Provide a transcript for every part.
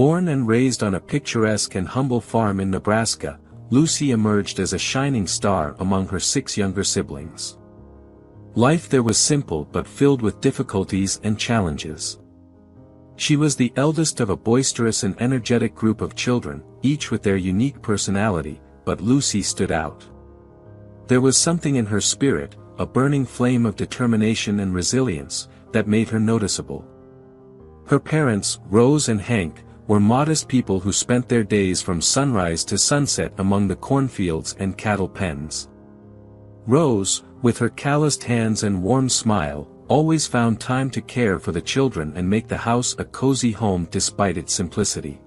Born and raised on a picturesque and humble farm in Nebraska, Lucy emerged as a shining star among her 6 younger siblings. Life there was simple but filled with difficulties and challenges. She was the eldest of a boisterous and energetic group of children, each with their unique personality, but Lucy stood out. There was something in her spirit, a burning flame of determination and resilience, that made her noticeable. Her parents, Rose and Hank, were modest people who spent their days from sunrise to sunset among the cornfields and cattle pens. Rose, with her calloused hands and warm smile, always found time to care for the children and make the house a cozy home despite its simplicity.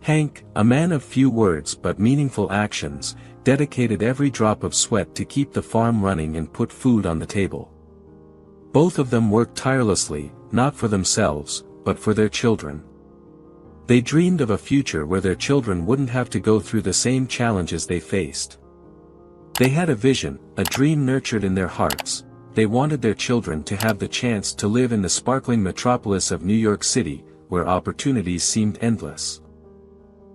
Hank, a man of few words but meaningful actions, dedicated every drop of sweat to keep the farm running and put food on the table. Both of them worked tirelessly, not for themselves, but for their children. They dreamed of a future where their children wouldn't have to go through the same challenges they faced. They had a vision, a dream nurtured in their hearts. They wanted their children to have the chance to live in the sparkling metropolis of New York City, where opportunities seemed endless.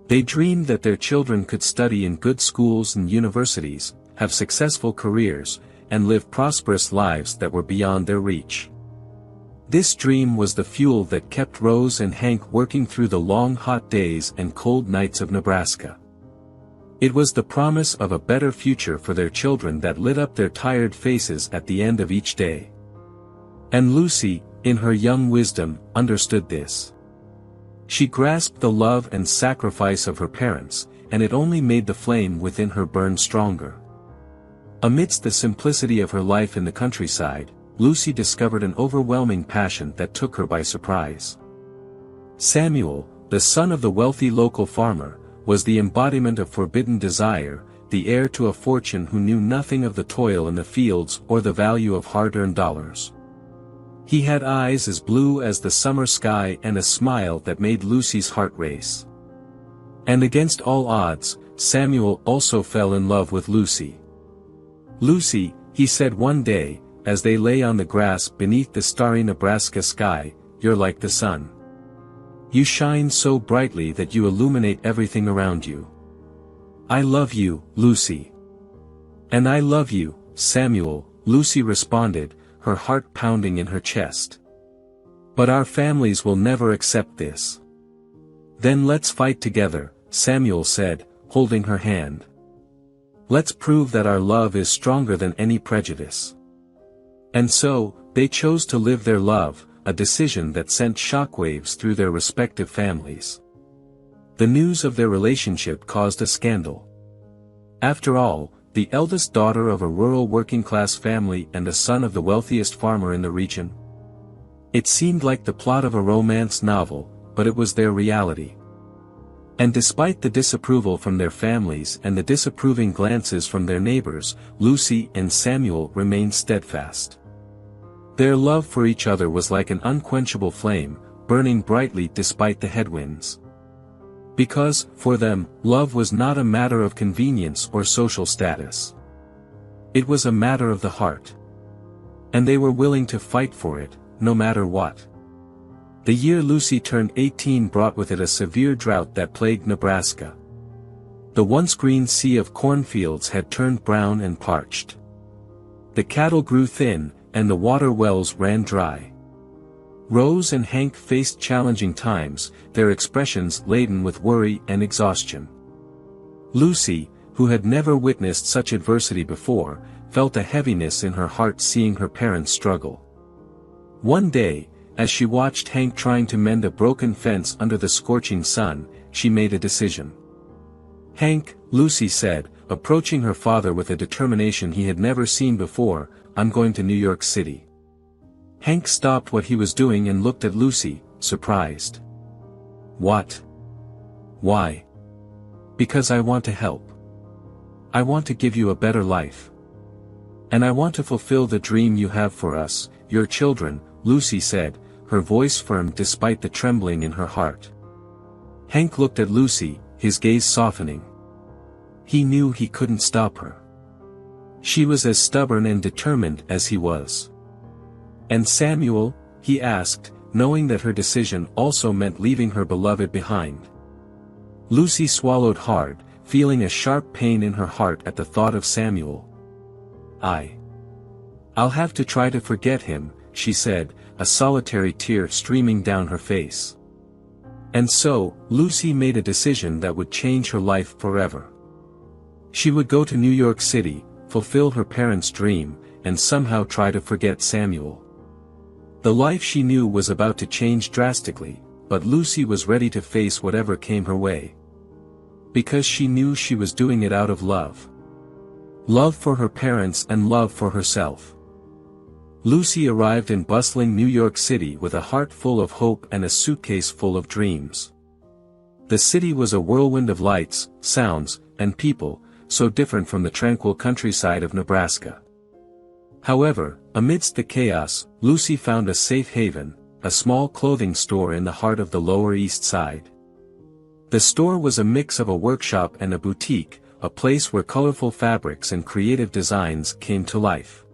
They dreamed that their children could study in good schools and universities, have successful careers, and live prosperous lives that were beyond their reach. This dream was the fuel that kept Rose and Hank working through the long hot days and cold nights of Nebraska. It was the promise of a better future for their children that lit up their tired faces at the end of each day. And Lucy, in her young wisdom, understood this. She grasped the love and sacrifice of her parents, and it only made the flame within her burn stronger. Amidst the simplicity of her life in the countryside, Lucy discovered an overwhelming passion that took her by surprise. Samuel, the son of the wealthy local farmer, was the embodiment of forbidden desire, the heir to a fortune who knew nothing of the toil in the fields or the value of hard-earned dollars. He had eyes as blue as the summer sky and a smile that made Lucy's heart race. And against all odds, Samuel also fell in love with Lucy. "Lucy," he said one day, as they lay on the grass beneath the starry Nebraska sky, "you're like the sun. You shine so brightly that you illuminate everything around you. I love you, Lucy." "And I love you, Samuel," Lucy responded, her heart pounding in her chest. "But our families will never accept this." "Then let's fight together," Samuel said, holding her hand. "Let's prove that our love is stronger than any prejudice." And so, they chose to live their love, a decision that sent shockwaves through their respective families. The news of their relationship caused a scandal. After all, the eldest daughter of a rural working-class family and a son of the wealthiest farmer in the region. It seemed like the plot of a romance novel, but it was their reality. And despite the disapproval from their families and the disapproving glances from their neighbors, Lucy and Samuel remained steadfast. Their love for each other was like an unquenchable flame, burning brightly despite the headwinds. Because, for them, love was not a matter of convenience or social status. It was a matter of the heart. And they were willing to fight for it, no matter what. The year Lucy turned 18 brought with it a severe drought that plagued Nebraska. The once green sea of cornfields had turned brown and parched. The cattle grew thin, and the water wells ran dry. Rose and Hank faced challenging times, their expressions laden with worry and exhaustion. Lucy, who had never witnessed such adversity before, felt a heaviness in her heart seeing her parents struggle. One day, as she watched Hank trying to mend a broken fence under the scorching sun, she made a decision. "Hank," Lucy said, approaching her father with a determination he had never seen before, "I'm going to New York City." Hank stopped what he was doing and looked at Lucy, surprised. "What? Why?" "Because I want to help. I want to give you a better life. And I want to fulfill the dream you have for us, your children," Lucy said, her voice firm despite the trembling in her heart. Hank looked at Lucy, his gaze softening. He knew he couldn't stop her. She was as stubborn and determined as he was. "And Samuel?" he asked, knowing that her decision also meant leaving her beloved behind. Lucy swallowed hard, feeling a sharp pain in her heart at the thought of Samuel. I'll have to try to forget him, she said, a solitary tear streaming down her face. And so, Lucy made a decision that would change her life forever. She would go to New York City, fulfill her parents' dream, and somehow try to forget Samuel. The life she knew was about to change drastically, but Lucy was ready to face whatever came her way. Because she knew she was doing it out of love. Love for her parents and love for herself. Lucy arrived in bustling New York City with a heart full of hope and a suitcase full of dreams. The city was a whirlwind of lights, sounds, and people, so different from the tranquil countryside of Nebraska. However, amidst the chaos, Lucy found a safe haven, a small clothing store in the heart of the Lower East Side. The store was a mix of a workshop and a boutique, a place where colorful fabrics and creative designs came to life.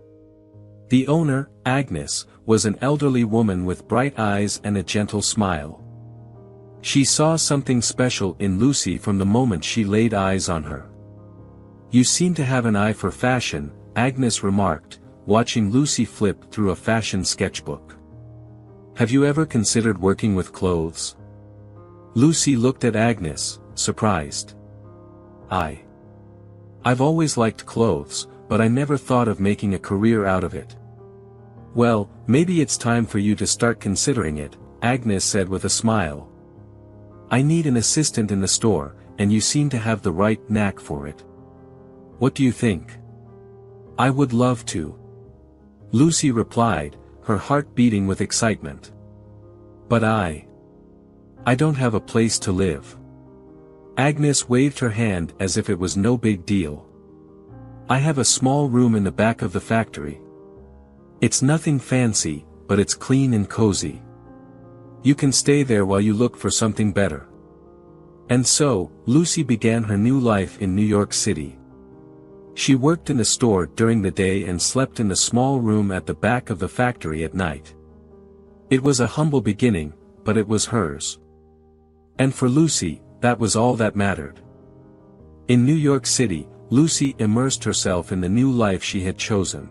The owner, Agnes, was an elderly woman with bright eyes and a gentle smile. She saw something special in Lucy from the moment she laid eyes on her. "You seem to have an eye for fashion," Agnes remarked, watching Lucy flip through a fashion sketchbook. "Have you ever considered working with clothes?" Lucy looked at Agnes, surprised. I've always liked clothes, but I never thought of making a career out of it." "Well, maybe it's time for you to start considering it," Agnes said with a smile. "I need an assistant in the store, and you seem to have the right knack for it. What do you think?" "I would love to," Lucy replied, her heart beating with excitement. "But I don't have a place to live." Agnes waved her hand as if it was no big deal. "I have a small room in the back of the factory. It's nothing fancy, but it's clean and cozy. You can stay there while you look for something better." And so, Lucy began her new life in New York City. She worked in the store during the day and slept in the small room at the back of the factory at night. It was a humble beginning, but it was hers. And for Lucy, that was all that mattered. In New York City, Lucy immersed herself in the new life she had chosen.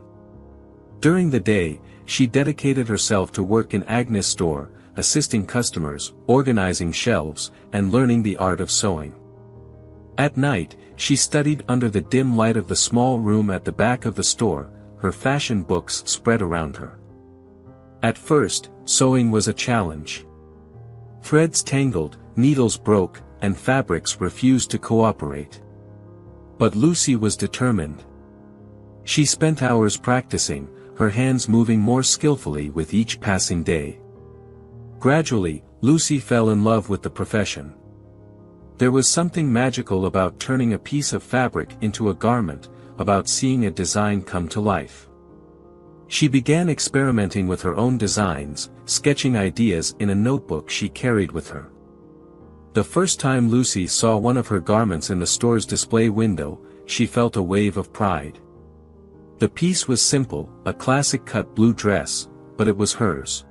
During the day, she dedicated herself to work in Agnes' store, assisting customers, organizing shelves, and learning the art of sewing. At night, she studied under the dim light of the small room at the back of the store, her fashion books spread around her. At first, sewing was a challenge. Threads tangled, needles broke, and fabrics refused to cooperate. But Lucy was determined. She spent hours practicing, her hands moving more skillfully with each passing day. Gradually, Lucy fell in love with the profession. There was something magical about turning a piece of fabric into a garment, about seeing a design come to life. She began experimenting with her own designs, sketching ideas in a notebook she carried with her. The first time Lucy saw one of her garments in the store's display window, she felt a wave of pride. The piece was simple, a classic cut blue dress, but it was hers.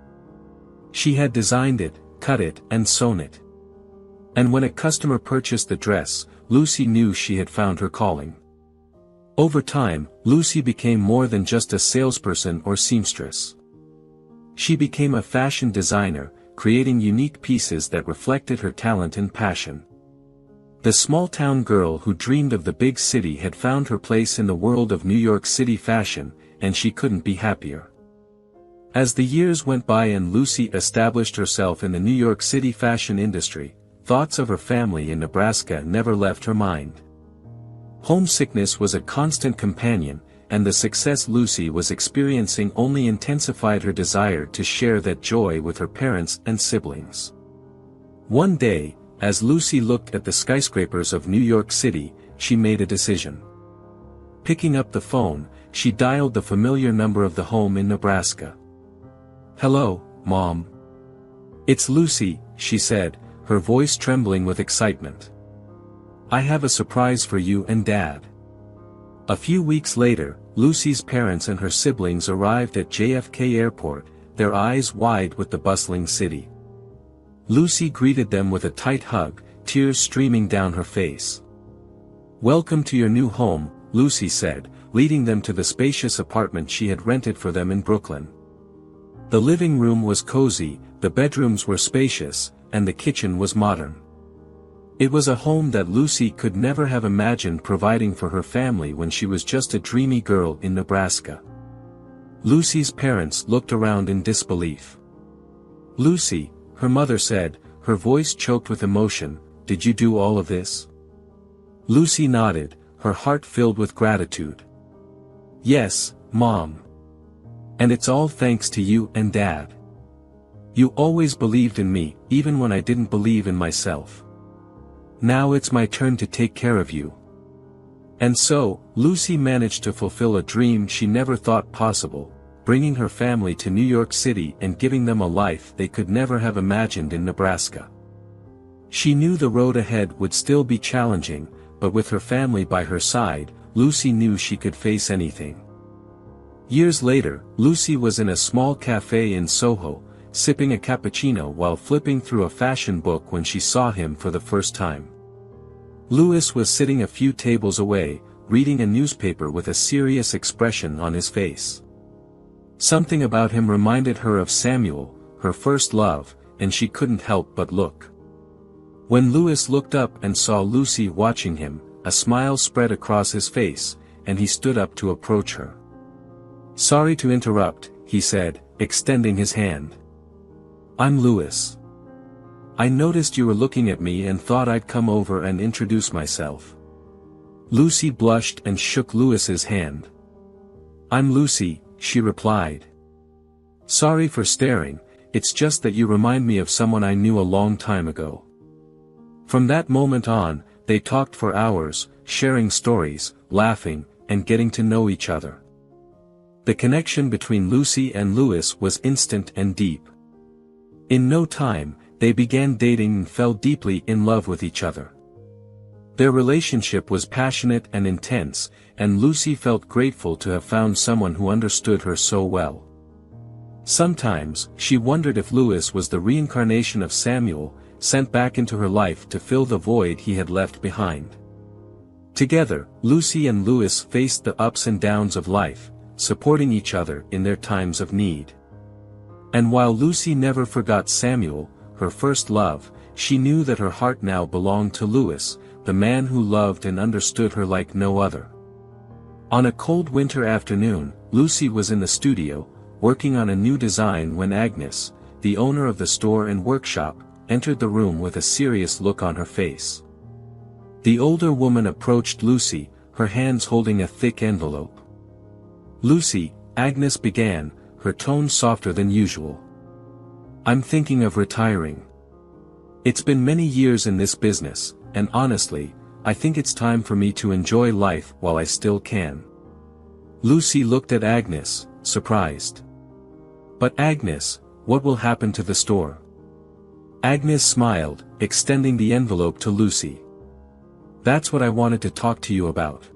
She had designed it, cut it, and sewn it. And when a customer purchased the dress, Lucy knew she had found her calling. Over time, Lucy became more than just a salesperson or seamstress. She became a fashion designer, creating unique pieces that reflected her talent and passion. The small-town girl who dreamed of the big city had found her place in the world of New York City fashion, and she couldn't be happier. As the years went by and Lucy established herself in the New York City fashion industry, thoughts of her family in Nebraska never left her mind. Homesickness was a constant companion, and the success Lucy was experiencing only intensified her desire to share that joy with her parents and siblings. One day, as Lucy looked at the skyscrapers of New York City, she made a decision. Picking up the phone, she dialed the familiar number of the home in Nebraska. "Hello, Mom. It's Lucy," she said, her voice trembling with excitement. "I have a surprise for you and Dad." A few weeks later, Lucy's parents and her siblings arrived at JFK Airport, their eyes wide with the bustling city. Lucy greeted them with a tight hug, tears streaming down her face. "Welcome to your new home," Lucy said, leading them to the spacious apartment she had rented for them in Brooklyn. The living room was cozy, the bedrooms were spacious, and the kitchen was modern. It was a home that Lucy could never have imagined providing for her family when she was just a dreamy girl in Nebraska. Lucy's parents looked around in disbelief. "Lucy," her mother said, her voice choked with emotion, "did you do all of this?" Lucy nodded, her heart filled with gratitude. "Yes, Mom. And it's all thanks to you and Dad. You always believed in me, even when I didn't believe in myself. Now it's my turn to take care of you." And so, Lucy managed to fulfill a dream she never thought possible, bringing her family to New York City and giving them a life they could never have imagined in Nebraska. She knew the road ahead would still be challenging, but with her family by her side, Lucy knew she could face anything. Years later, Lucy was in a small cafe in Soho, sipping a cappuccino while flipping through a fashion book when she saw him for the first time. Louis was sitting a few tables away, reading a newspaper with a serious expression on his face. Something about him reminded her of Samuel, her first love, and she couldn't help but look. When Louis looked up and saw Lucy watching him, a smile spread across his face, and he stood up to approach her. "Sorry to interrupt," he said, extending his hand. "I'm Louis. I noticed you were looking at me and thought I'd come over and introduce myself." Lucy blushed and shook Louis's hand. "I'm Lucy," she replied. "Sorry for staring, it's just that you remind me of someone I knew a long time ago." From that moment on, they talked for hours, sharing stories, laughing, and getting to know each other. The connection between Lucy and Louis was instant and deep. In no time, they began dating and fell deeply in love with each other. Their relationship was passionate and intense, and Lucy felt grateful to have found someone who understood her so well. Sometimes, she wondered if Louis was the reincarnation of Samuel, sent back into her life to fill the void he had left behind. Together, Lucy and Louis faced the ups and downs of life, supporting each other in their times of need. And while Lucy never forgot Samuel, her first love, she knew that her heart now belonged to Louis, the man who loved and understood her like no other. On a cold winter afternoon, Lucy was in the studio, working on a new design when Agnes, the owner of the store and workshop, entered the room with a serious look on her face. The older woman approached Lucy, her hands holding a thick envelope. "Lucy," Agnes began, her tone softer than usual. "I'm thinking of retiring. It's been many years in this business, and honestly, I think it's time for me to enjoy life while I still can." Lucy looked at Agnes, surprised. "But Agnes, what will happen to the store?" Agnes smiled, extending the envelope to Lucy. "That's what I wanted to talk to you about.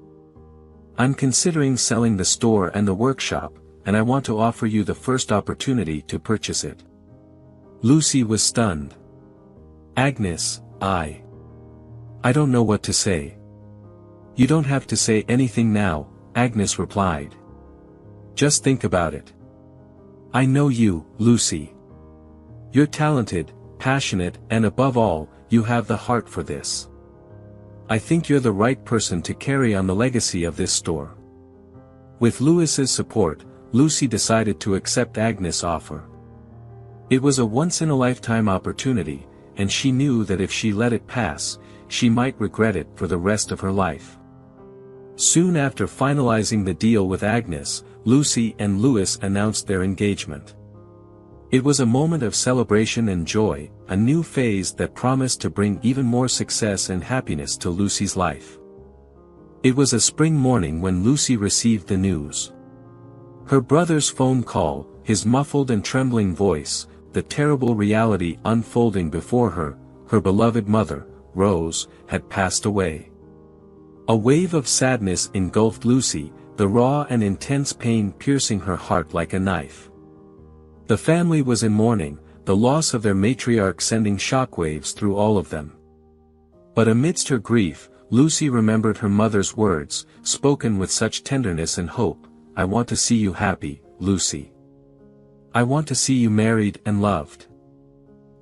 I'm considering selling the store and the workshop, and I want to offer you the first opportunity to purchase it." Lucy was stunned. "Agnes, I don't know what to say." "You don't have to say anything now," Agnes replied. "Just think about it. I know you, Lucy. You're talented, passionate, and above all, you have the heart for this. I think you're the right person to carry on the legacy of this store." With Louis's support, Lucy decided to accept Agnes' offer. It was a once-in-a-lifetime opportunity, and she knew that if she let it pass, she might regret it for the rest of her life. Soon after finalizing the deal with Agnes, Lucy and Louis announced their engagement. It was a moment of celebration and joy, a new phase that promised to bring even more success and happiness to Lucy's life. It was a spring morning when Lucy received the news. Her brother's phone call, his muffled and trembling voice, the terrible reality unfolding before her, her beloved mother, Rose, had passed away. A wave of sadness engulfed Lucy, the raw and intense pain piercing her heart like a knife. The family was in mourning, the loss of their matriarch sending shockwaves through all of them. But amidst her grief, Lucy remembered her mother's words, spoken with such tenderness and hope. "I want to see you happy, Lucy. I want to see you married and loved."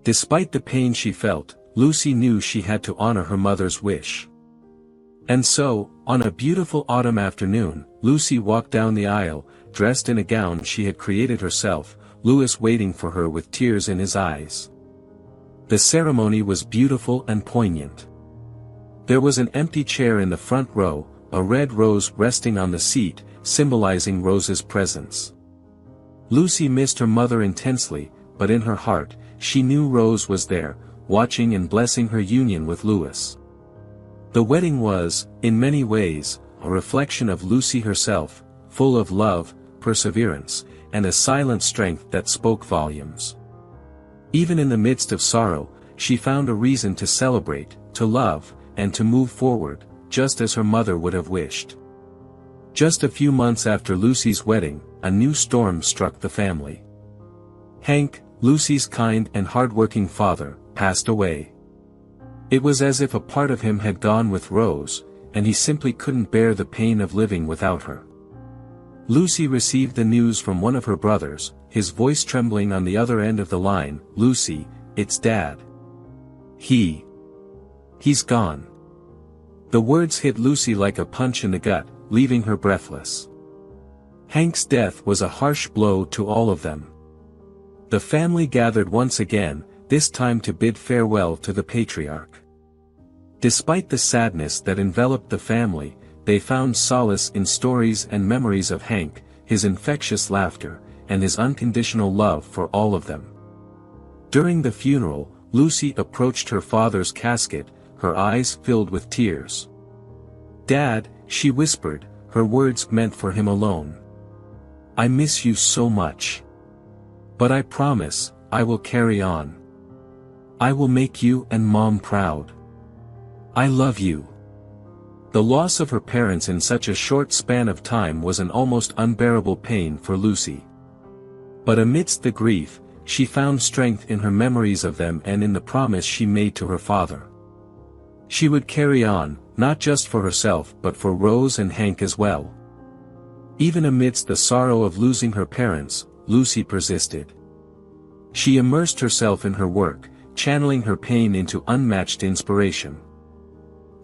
Despite the pain she felt, Lucy knew she had to honor her mother's wish. And so, on a beautiful autumn afternoon, Lucy walked down the aisle, dressed in a gown she had created herself, Louis waiting for her with tears in his eyes. The ceremony was beautiful and poignant. There was an empty chair in the front row, a red rose resting on the seat, symbolizing Rose's presence. Lucy missed her mother intensely, but in her heart, she knew Rose was there, watching and blessing her union with Louis. The wedding was, in many ways, a reflection of Lucy herself, full of love, perseverance, and a silent strength that spoke volumes. Even in the midst of sorrow, she found a reason to celebrate, to love, and to move forward, just as her mother would have wished. Just a few months after Lucy's wedding, a new storm struck the family. Hank, Lucy's kind and hard-working father, passed away. It was as if a part of him had gone with Rose, and he simply couldn't bear the pain of living without her. Lucy received the news from one of her brothers, his voice trembling on the other end of the line. "Lucy, it's Dad. He's gone." The words hit Lucy like a punch in the gut, leaving her breathless. Hank's death was a harsh blow to all of them. The family gathered once again, this time to bid farewell to the patriarch. Despite the sadness that enveloped the family, they found solace in stories and memories of Hank, his infectious laughter, and his unconditional love for all of them. During the funeral, Lucy approached her father's casket, her eyes filled with tears. "Dad," she whispered, her words meant for him alone. "I miss you so much. But I promise, I will carry on. I will make you and Mom proud. I love you." The loss of her parents in such a short span of time was an almost unbearable pain for Lucy. But amidst the grief, she found strength in her memories of them and in the promise she made to her father. She would carry on, not just for herself but for Rose and Hank as well. Even amidst the sorrow of losing her parents, Lucy persisted. She immersed herself in her work, channeling her pain into unmatched inspiration.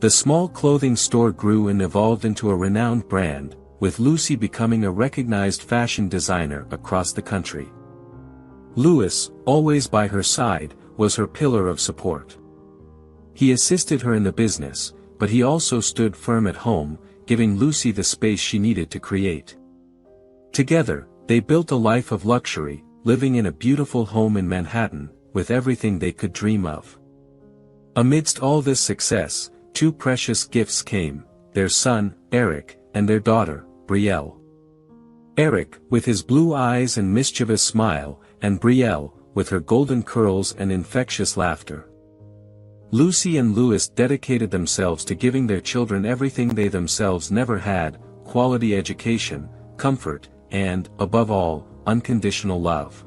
The small clothing store grew and evolved into a renowned brand, with Lucy becoming a recognized fashion designer across the country. Louis, always by her side, was her pillar of support. He assisted her in the business, but he also stood firm at home, giving Lucy the space she needed to create. Together, they built a life of luxury, living in a beautiful home in Manhattan, with everything they could dream of. Amidst all this success, two precious gifts came, their son, Eric, and their daughter, Brielle. Eric, with his blue eyes and mischievous smile, and Brielle, with her golden curls and infectious laughter. Lucy and Louis dedicated themselves to giving their children everything they themselves never had: quality education, comfort, and, above all, unconditional love.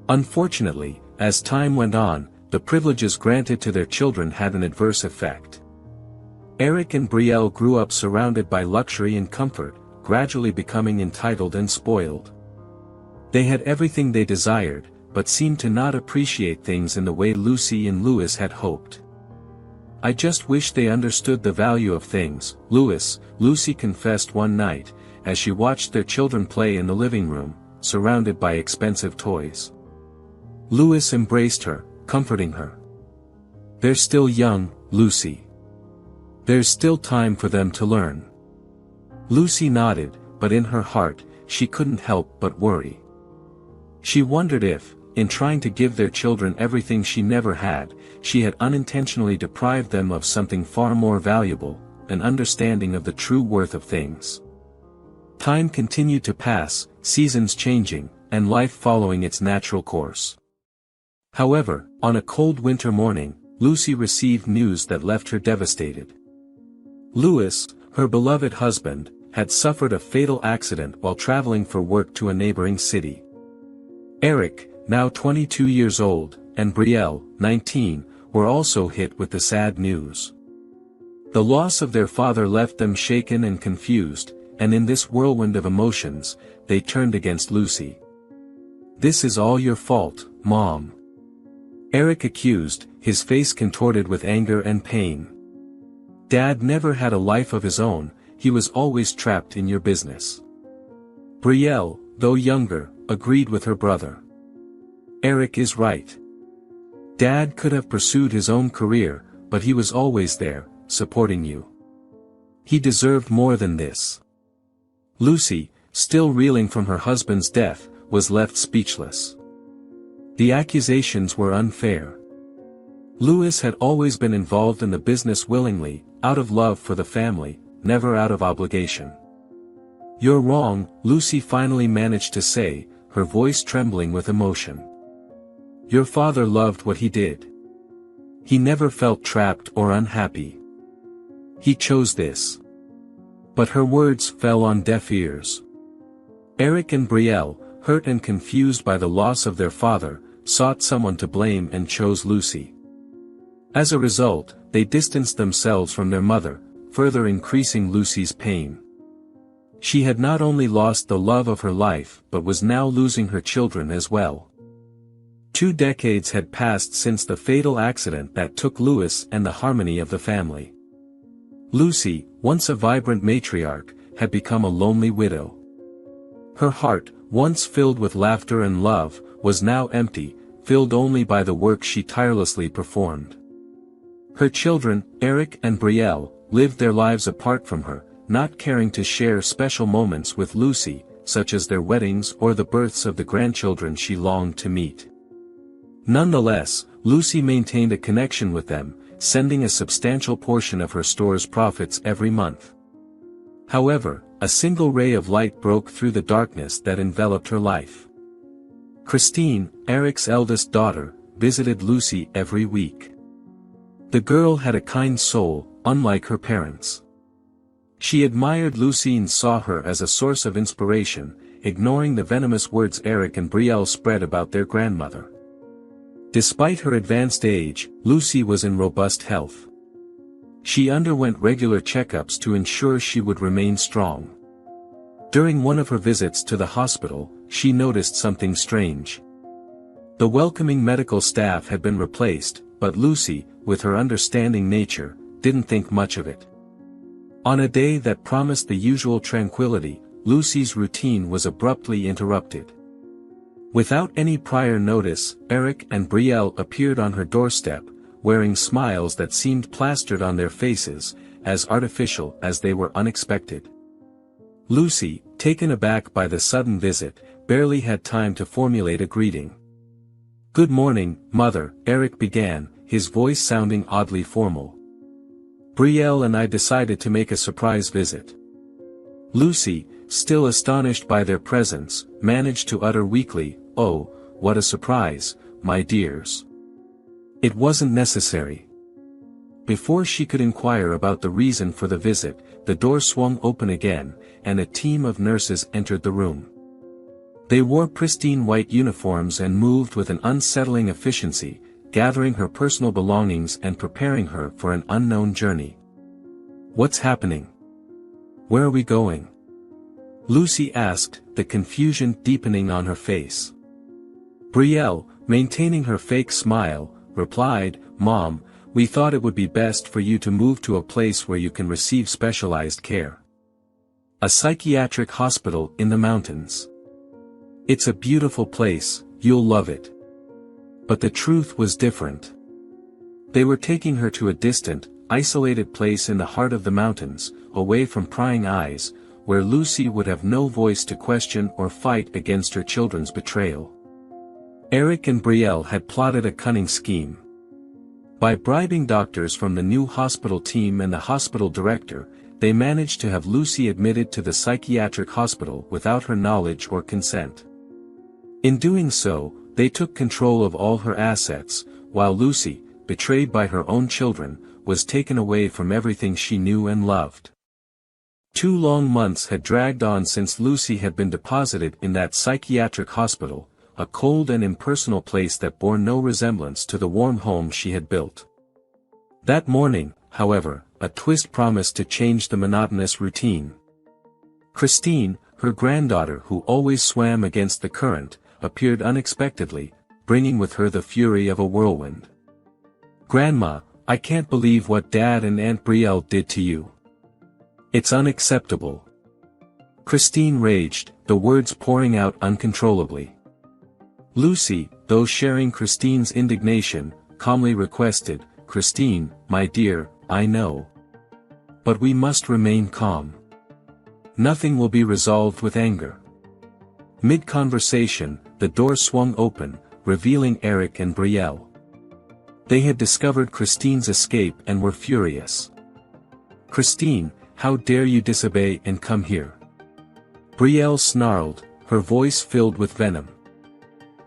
Unfortunately, as time went on, the privileges granted to their children had an adverse effect. Eric and Brielle grew up surrounded by luxury and comfort, gradually becoming entitled and spoiled. They had everything they desired, but seemed to not appreciate things in the way Lucy and Louis had hoped. "I just wish they understood the value of things, Lucy confessed one night, as she watched their children play in the living room, surrounded by expensive toys. Louis embraced her, comforting her. "They're still young, Lucy. There's still time for them to learn." Lucy nodded, but in her heart, she couldn't help but worry. She wondered if, in trying to give their children everything she never had, she had unintentionally deprived them of something far more valuable, an understanding of the true worth of things. Time continued to pass, seasons changing, and life following its natural course. However, on a cold winter morning, Lucy received news that left her devastated. Louis, her beloved husband, had suffered a fatal accident while traveling for work to a neighboring city. Eric, now 22 years old, and Brielle, 19, were also hit with the sad news. The loss of their father left them shaken and confused, and in this whirlwind of emotions, they turned against Lucy. "This is all your fault, Mom," Eric accused, his face contorted with anger and pain. "Dad never had a life of his own, he was always trapped in your business." Brielle, though younger, agreed with her brother. "Eric is right. Dad could have pursued his own career, but he was always there, supporting you. He deserved more than this." Lucy, still reeling from her husband's death, was left speechless. The accusations were unfair. Lewis had always been involved in the business willingly, out of love for the family, never out of obligation. "You're wrong," Lucy finally managed to say, her voice trembling with emotion. "Your father loved what he did. He never felt trapped or unhappy. He chose this." But her words fell on deaf ears. Eric and Brielle, hurt and confused by the loss of their father, sought someone to blame and chose Lucy. As a result, they distanced themselves from their mother, further increasing Lucy's pain. She had not only lost the love of her life but was now losing her children as well. 2 decades had passed since the fatal accident that took Lewis and the harmony of the family. Lucy, once a vibrant matriarch, had become a lonely widow. Her heart, once filled with laughter and love, was now empty, filled only by the work she tirelessly performed. Her children, Eric and Brielle, lived their lives apart from her, not caring to share special moments with Lucy, such as their weddings or the births of the grandchildren she longed to meet. Nonetheless, Lucy maintained a connection with them, sending a substantial portion of her store's profits every month. However, a single ray of light broke through the darkness that enveloped her life. Christine, Eric's eldest daughter, visited Lucy every week. The girl had a kind soul, unlike her parents. She admired Lucy and saw her as a source of inspiration, ignoring the venomous words Eric and Brielle spread about their grandmother. Despite her advanced age, Lucy was in robust health. She underwent regular checkups to ensure she would remain strong. During one of her visits to the hospital, she noticed something strange. The welcoming medical staff had been replaced, but Lucy, with her understanding nature, didn't think much of it. On a day that promised the usual tranquility, Lucy's routine was abruptly interrupted. Without any prior notice, Eric and Brielle appeared on her doorstep, wearing smiles that seemed plastered on their faces, as artificial as they were unexpected. Lucy, taken aback by the sudden visit, barely had time to formulate a greeting. "Good morning, Mother," Eric began, his voice sounding oddly formal. "Brielle and I decided to make a surprise visit." Lucy, still astonished by their presence, managed to utter weakly, "Oh, what a surprise, my dears. It wasn't necessary." Before she could inquire about the reason for the visit, the door swung open again, and a team of nurses entered the room. They wore pristine white uniforms and moved with an unsettling efficiency, gathering her personal belongings and preparing her for an unknown journey. "What's happening? Where are we going?" Lucy asked, the confusion deepening on her face. Brielle, maintaining her fake smile, replied, "Mom, we thought it would be best for you to move to a place where you can receive specialized care. A psychiatric hospital in the mountains. It's a beautiful place, you'll love it." But the truth was different. They were taking her to a distant, isolated place in the heart of the mountains, away from prying eyes, where Lucy would have no voice to question or fight against her children's betrayal. Eric and Brielle had plotted a cunning scheme. By bribing doctors from the new hospital team and the hospital director, they managed to have Lucy admitted to the psychiatric hospital without her knowledge or consent. In doing so, they took control of all her assets, while Lucy, betrayed by her own children, was taken away from everything she knew and loved. 2 long months had dragged on since Lucy had been deposited in that psychiatric hospital, a cold and impersonal place that bore no resemblance to the warm home she had built. That morning, however, a twist promised to change the monotonous routine. Christine, her granddaughter who always swam against the current, appeared unexpectedly, bringing with her the fury of a whirlwind. "Grandma, I can't believe what Dad and Aunt Brielle did to you. It's unacceptable." Christine raged, the words pouring out uncontrollably. Lucy, though sharing Christine's indignation, calmly requested, "Christine, my dear, I know. But we must remain calm. Nothing will be resolved with anger." Mid-conversation, the door swung open, revealing Eric and Brielle. They had discovered Christine's escape and were furious. "Christine, how dare you disobey and come here?" Brielle snarled, her voice filled with venom.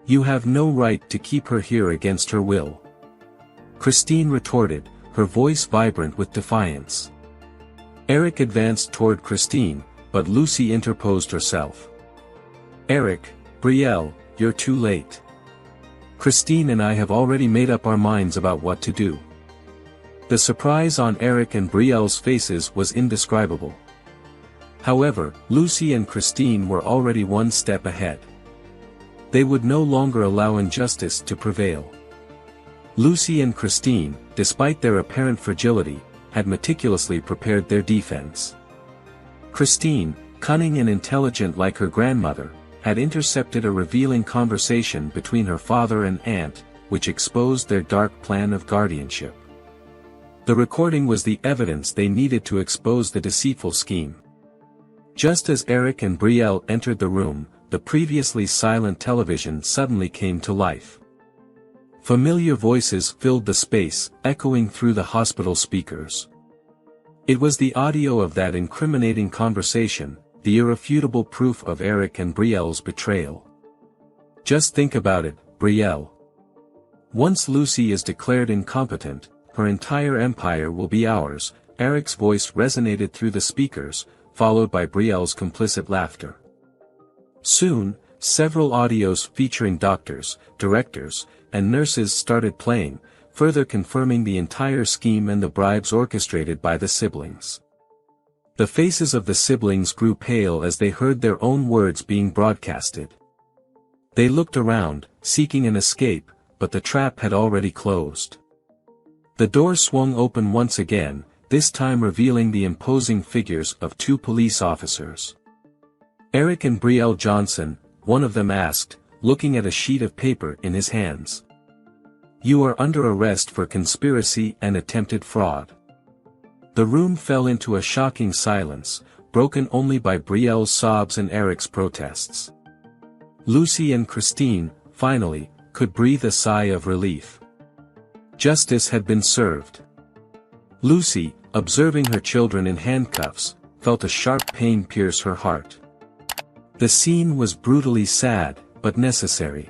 "You have no right to keep her here against her will." Christine retorted, her voice vibrant with defiance. Eric advanced toward Christine, but Lucy interposed herself. "Eric, Brielle, you're too late. Christine and I have already made up our minds about what to do." The surprise on Eric and Brielle's faces was indescribable. However, Lucy and Christine were already one step ahead. They would no longer allow injustice to prevail. Lucy and Christine, despite their apparent fragility, had meticulously prepared their defense. Christine, cunning and intelligent like her grandmother, had intercepted a revealing conversation between her father and aunt, which exposed their dark plan of guardianship. The recording was the evidence they needed to expose the deceitful scheme. Just as Eric and Brielle entered the room, the previously silent television suddenly came to life. Familiar voices filled the space, echoing through the hospital speakers. It was the audio of that incriminating conversation, the irrefutable proof of Eric and Brielle's betrayal. "Just think about it, Brielle. Once Lucy is declared incompetent, her entire empire will be ours." Eric's voice resonated through the speakers, followed by Brielle's complicit laughter. Soon, several audios featuring doctors, directors, and nurses started playing, further confirming the entire scheme and the bribes orchestrated by the siblings. The faces of the siblings grew pale as they heard their own words being broadcasted. They looked around, seeking an escape, but the trap had already closed. The door swung open once again, this time revealing the imposing figures of two police officers. "Eric and Brielle Johnson," one of them asked, looking at a sheet of paper in his hands. "You are under arrest for conspiracy and attempted fraud." The room fell into a shocking silence, broken only by Brielle's sobs and Eric's protests. Lucy and Christine, finally, could breathe a sigh of relief. Justice had been served. Lucy, observing her children in handcuffs, felt a sharp pain pierce her heart. The scene was brutally sad, but necessary.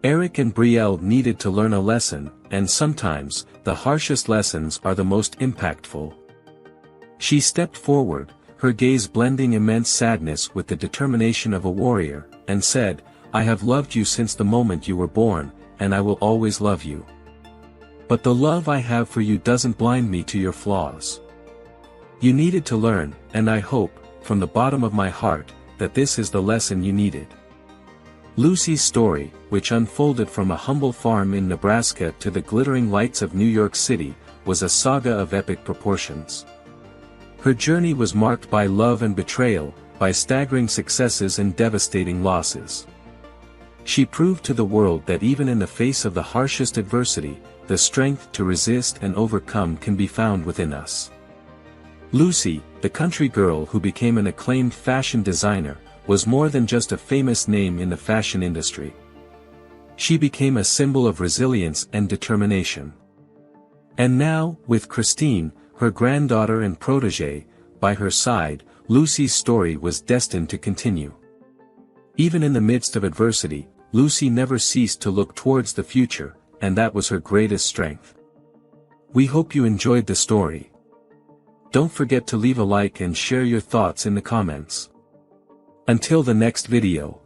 Eric and Brielle needed to learn a lesson, and sometimes, the harshest lessons are the most impactful. She stepped forward, her gaze blending immense sadness with the determination of a warrior, and said, "I have loved you since the moment you were born, and I will always love you. But the love I have for you doesn't blind me to your flaws. You needed to learn, and I hope, from the bottom of my heart, that this is the lesson you needed." Lucy's story, which unfolded from a humble farm in Nebraska to the glittering lights of New York City, was a saga of epic proportions. Her journey was marked by love and betrayal, by staggering successes and devastating losses. She proved to the world that even in the face of the harshest adversity, the strength to resist and overcome can be found within us. Lucy, the country girl who became an acclaimed fashion designer, was more than just a famous name in the fashion industry. She became a symbol of resilience and determination. And now, with Christine, her granddaughter and protégée, by her side, Lucy's story was destined to continue. Even in the midst of adversity, Lucy never ceased to look towards the future, and that was her greatest strength. We hope you enjoyed the story. Don't forget to leave a like and share your thoughts in the comments. Until the next video.